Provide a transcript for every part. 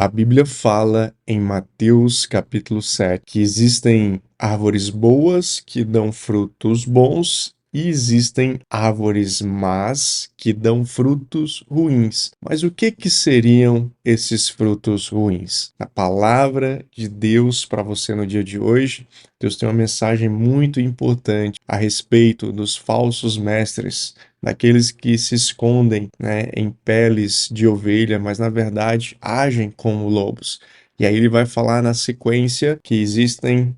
A Bíblia fala em Mateus capítulo 7 que existem árvores boas que dão frutos bons e existem árvores más que dão frutos ruins. Mas o que seriam esses frutos ruins? A palavra de Deus para você no dia de hoje, Deus tem uma mensagem muito importante a respeito dos falsos mestres, daqueles que se escondem, em peles de ovelha, mas na verdade agem como lobos. E aí ele vai falar na sequência que existem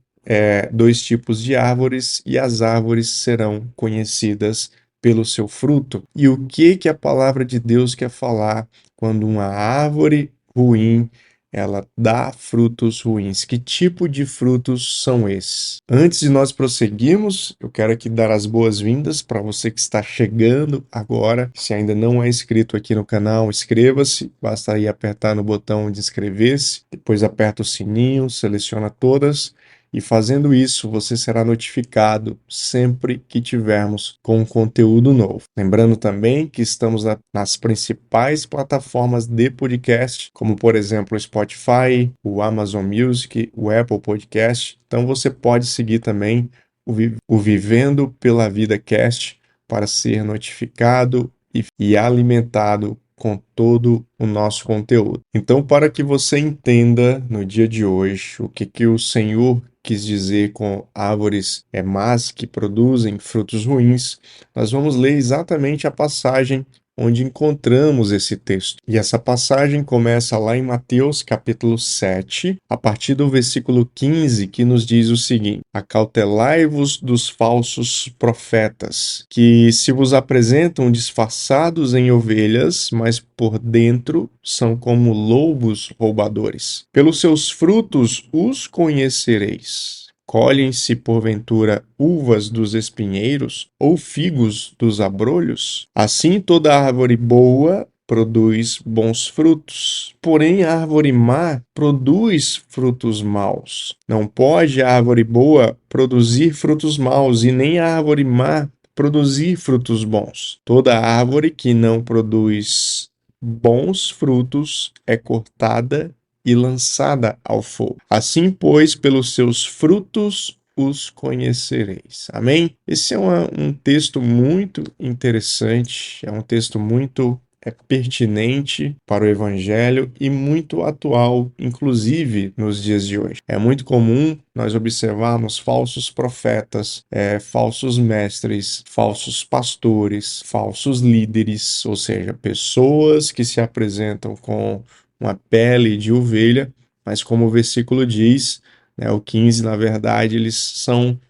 dois tipos de árvores e as árvores serão conhecidas pelo seu fruto. E o que a palavra de Deus quer falar quando uma árvore ruim ela dá frutos ruins? Que tipo de frutos são esses? Antes de nós prosseguirmos, eu quero aqui dar as boas-vindas para você que está chegando agora. Se ainda não é inscrito aqui no canal, inscreva-se. Basta aí apertar no botão de inscrever-se, depois aperta o sininho, seleciona todas. E fazendo isso, você será notificado sempre que tivermos com um conteúdo novo. Lembrando também que estamos nas principais plataformas de podcast, como por exemplo o Spotify, o Amazon Music, o Apple Podcast. Então você pode seguir também o Vivendo pela Vida Cast para ser notificado e alimentado com todo o nosso conteúdo. Então, para que você entenda no dia de hoje o que o Senhor quis dizer com árvores más que produzem frutos ruins, nós vamos ler exatamente a passagem onde encontramos esse texto. E essa passagem começa lá em Mateus capítulo 7, a partir do versículo 15, que nos diz o seguinte: Acautelai-vos dos falsos profetas, que se vos apresentam disfarçados em ovelhas, mas por dentro são como lobos roubadores. Pelos seus frutos os conhecereis. Colhem-se, porventura, uvas dos espinheiros ou figos dos abrolhos? Assim toda árvore boa produz bons frutos, porém a árvore má produz frutos maus. Não pode a árvore boa produzir frutos maus, e nem a árvore má produzir frutos bons. Toda árvore que não produz bons frutos é cortada e lançada ao fogo. Assim, pois, pelos seus frutos os conhecereis. Amém? Esse é um texto muito interessante, é um texto muito pertinente para o Evangelho e muito atual, inclusive nos dias de hoje. É muito comum nós observarmos falsos profetas, falsos mestres, falsos pastores, falsos líderes, ou seja, pessoas que se apresentam com uma pele de ovelha, mas como o versículo diz, o 15, na verdade, eles são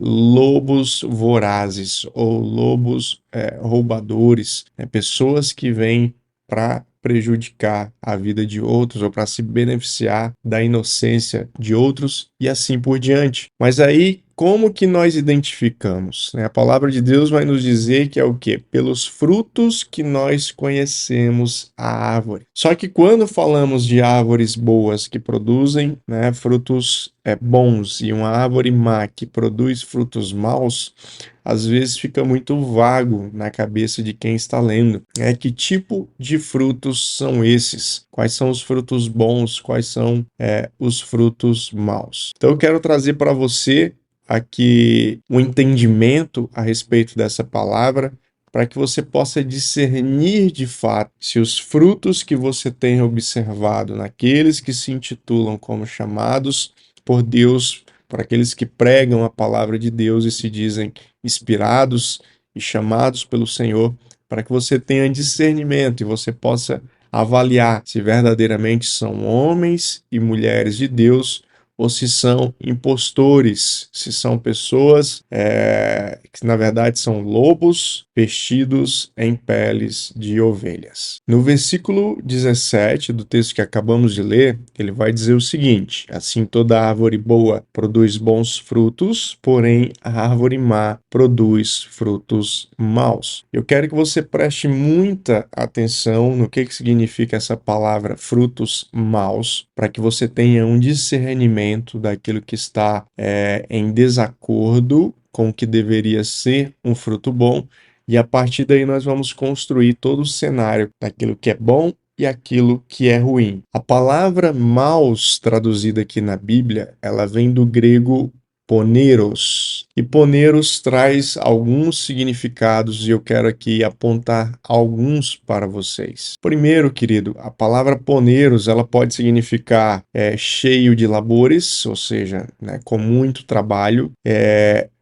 lobos vorazes ou lobos roubadores, pessoas que vêm para prejudicar a vida de outros ou para se beneficiar da inocência de outros e assim por diante. Mas aí, como que nós identificamos? A palavra de Deus vai nos dizer que é o quê? Pelos frutos que nós conhecemos a árvore. Só que quando falamos de árvores boas que produzem frutos bons e uma árvore má que produz frutos maus, às vezes fica muito vago na cabeça de quem está lendo. Que tipo de frutos são esses? Quais são os frutos bons? Quais são os frutos maus? Então eu quero trazer para você aqui um entendimento a respeito dessa palavra, para que você possa discernir de fato se os frutos que você tem observado naqueles que se intitulam como chamados por Deus, por aqueles que pregam a palavra de Deus e se dizem inspirados e chamados pelo Senhor, para que você tenha discernimento e você possa avaliar se verdadeiramente são homens e mulheres de Deus ou se são impostores, se são pessoas que na verdade são lobos vestidos em peles de ovelhas. No versículo 17 do texto que acabamos de ler, ele vai dizer o seguinte: assim toda árvore boa produz bons frutos, porém a árvore má produz frutos maus. Eu quero que você preste muita atenção no que significa essa palavra frutos maus, para que você tenha um discernimento daquilo que está em desacordo com o que deveria ser um fruto bom, e a partir daí nós vamos construir todo o cenário daquilo que é bom e aquilo que é ruim. A palavra maus, traduzida aqui na Bíblia, ela vem do grego poneros. E poneros traz alguns significados e eu quero aqui apontar alguns para vocês. Primeiro, querido, a palavra poneros, ela pode significar cheio de labores, ou seja, né, com muito trabalho,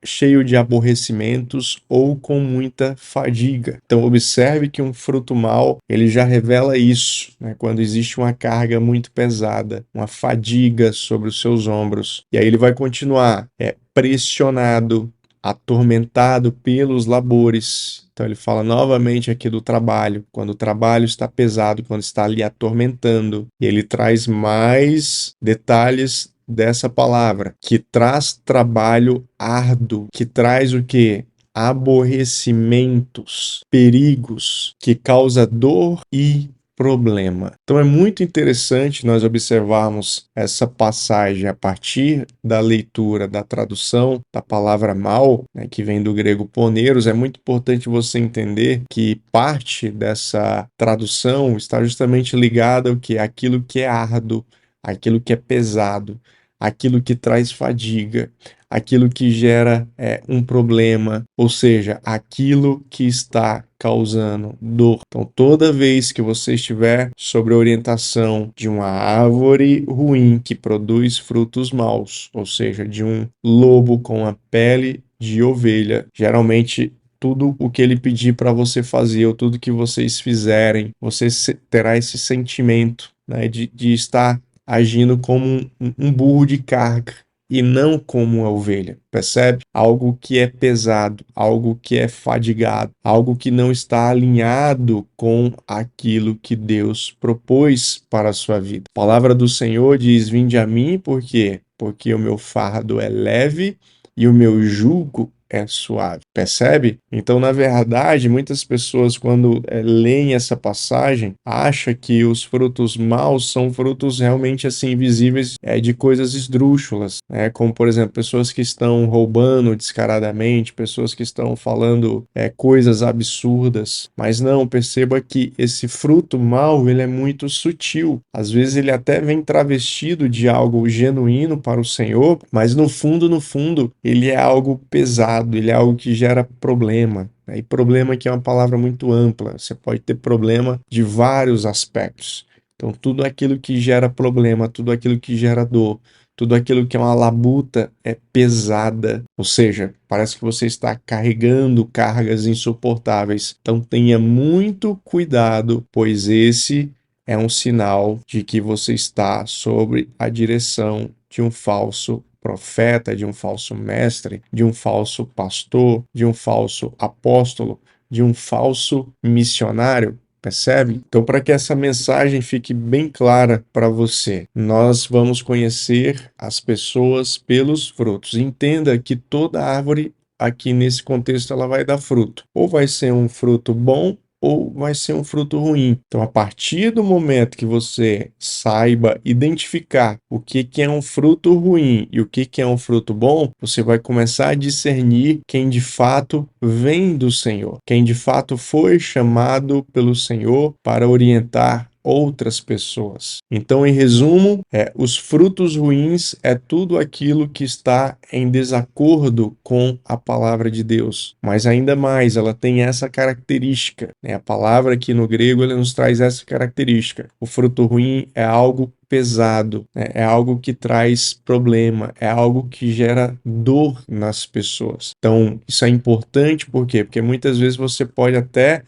cheio de aborrecimentos ou com muita fadiga. Então observe que um fruto mau, ele já revela isso, né? Quando existe uma carga muito pesada, uma fadiga sobre os seus ombros. E aí ele vai continuar, pressionado, atormentado pelos labores. Então ele fala novamente aqui do trabalho, quando o trabalho está pesado, quando está ali atormentando. E ele traz mais detalhes dessa palavra, que traz trabalho árduo, que traz o quê? Aborrecimentos, perigos, que causa dor e problema. Então é muito interessante nós observarmos essa passagem a partir da leitura, da tradução da palavra mal, né, que vem do grego poneros. É muito importante você entender que parte dessa tradução está justamente ligada ao que? Aquilo que é árduo, aquilo que é pesado, aquilo que traz fadiga, aquilo que gera um problema, ou seja, aquilo que está causando dor. Então, toda vez que você estiver sob a orientação de uma árvore ruim que produz frutos maus, ou seja, de um lobo com a pele de ovelha, geralmente tudo o que ele pedir para você fazer, ou tudo que vocês fizerem, você terá esse sentimento, né, de estar agindo como um burro de carga e não como uma ovelha, percebe? Algo que é pesado, algo que é fadigado, algo que não está alinhado com aquilo que Deus propôs para a sua vida. A palavra do Senhor diz: vinde a mim, por quê? Porque o meu fardo é leve e o meu jugo é suave, percebe? Então, na verdade, muitas pessoas, quando leem essa passagem, acham que os frutos maus são frutos realmente assim invisíveis, de coisas esdrúxulas, né? Como, por exemplo, pessoas que estão roubando descaradamente, pessoas que estão falando coisas absurdas. Mas não, perceba que esse fruto mau, ele é muito sutil. Às vezes ele até vem travestido de algo genuíno para o Senhor, mas no fundo, ele é algo pesado, ele é algo que gera problema. E problema que é uma palavra muito ampla. Você pode ter problema de vários aspectos. Então, tudo aquilo que gera problema, tudo aquilo que gera dor, tudo aquilo que é uma labuta é pesada. Ou seja, parece que você está carregando cargas insuportáveis. Então, tenha muito cuidado, pois esse é um sinal de que você está sob a direção de um falso profeta, de um falso mestre, de um falso pastor, de um falso apóstolo, de um falso missionário. Percebe? Então, para que essa mensagem fique bem clara para você, nós vamos conhecer as pessoas pelos frutos. Entenda que toda árvore aqui nesse contexto ela vai dar fruto. Ou vai ser um fruto bom ou vai ser um fruto ruim. Então, a partir do momento que você saiba identificar o que é um fruto ruim e o que é um fruto bom, você vai começar a discernir quem de fato vem do Senhor, quem de fato foi chamado pelo Senhor para orientar outras pessoas. Então, em resumo, os frutos ruins é tudo aquilo que está em desacordo com a palavra de Deus. Mas ainda mais, ela tem essa característica, né? A palavra aqui no grego, ela nos traz essa característica. O fruto ruim é algo pesado, né? É algo que traz problema, é algo que gera dor nas pessoas. Então, isso é importante, por quê? Porque muitas vezes você pode até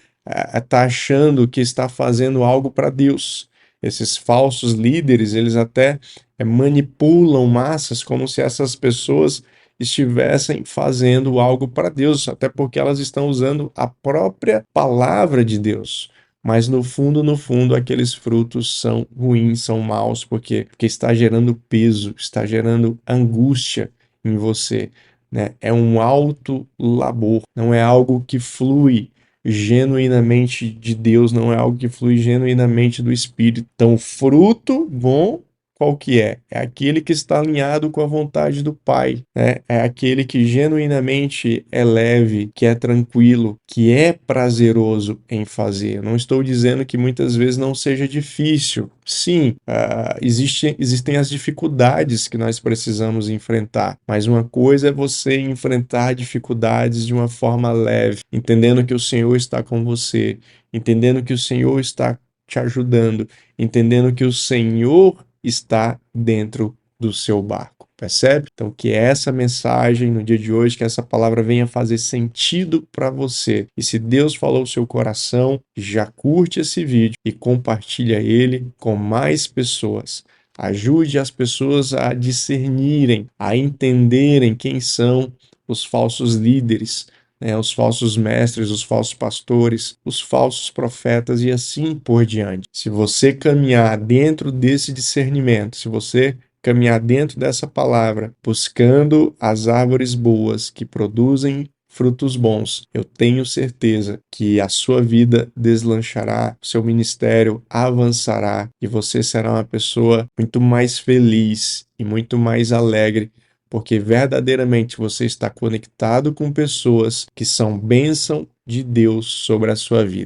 está achando que está fazendo algo para Deus. Esses falsos líderes, eles até manipulam massas como se essas pessoas estivessem fazendo algo para Deus, até porque elas estão usando a própria palavra de Deus. Mas no fundo, aqueles frutos são ruins, são maus, porque está gerando peso, está gerando angústia em você, né? É um alto labor, não é algo que flui genuinamente de Deus, não é algo que flui genuinamente do Espírito. Então, fruto bom qual que é? É aquele que está alinhado com a vontade do Pai, né? É aquele que genuinamente é leve, que é tranquilo, que é prazeroso em fazer. Eu não estou dizendo que muitas vezes não seja difícil. Sim, existem as dificuldades que nós precisamos enfrentar, mas uma coisa é você enfrentar dificuldades de uma forma leve, entendendo que o Senhor está com você, entendendo que o Senhor está te ajudando, entendendo que o Senhor está dentro do seu barco. Percebe? Então, que essa mensagem no dia de hoje, que essa palavra venha fazer sentido para você. E se Deus falou o seu coração, já curte esse vídeo e compartilha ele com mais pessoas. Ajude as pessoas a discernirem, a entenderem quem são os falsos líderes, né, os falsos mestres, os falsos pastores, os falsos profetas e assim por diante. Se você caminhar dentro desse discernimento, se você caminhar dentro dessa palavra, buscando as árvores boas que produzem frutos bons, eu tenho certeza que a sua vida deslanchará, seu ministério avançará e você será uma pessoa muito mais feliz e muito mais alegre, porque verdadeiramente você está conectado com pessoas que são bênção de Deus sobre a sua vida.